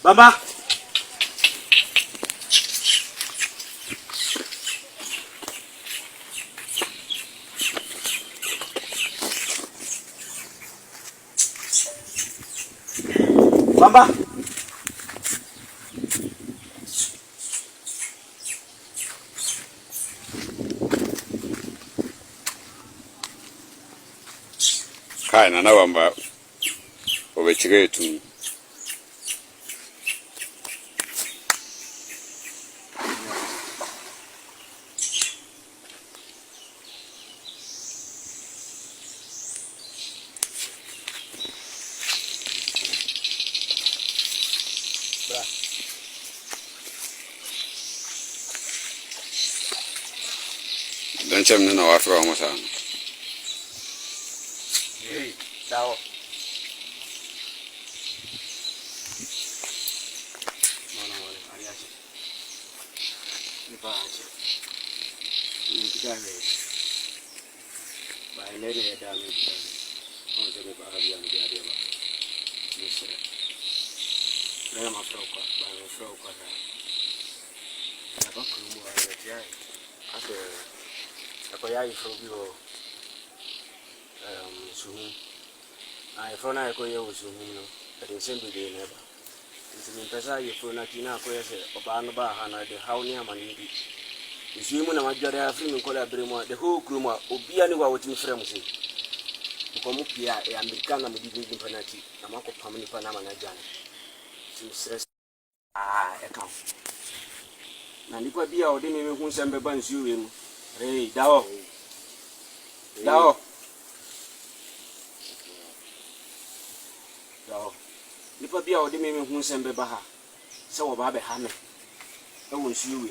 Baba. Baba. Kai na wamba obechire tu dan chem na wafra mo sa Dawo. Mana ariaje. Ni baaje. Ni kidare. Ba lere ya dami kidare. On se me bahabia ni dia ba. Ni sere. Na ma frauka, ba ma frauka da. Na ba ku mu ara tiai. Ase akoya ifro bi o sumu. I found I go with you, but in same day never. It's an impresa you for Natina Quest of Anaba and the how near money. If you and my judge are free in Colabrimor, the whole crew will be anywhere with me friends. Come up here, I am become a medical penalty, a mark of family Panama Jan. Stress account. Naniqua be our dinner who send the buns you in. Hey, Dao. Dao. Nipa bia odi me hu sembe ba ha se wo ba be ha me e won su wi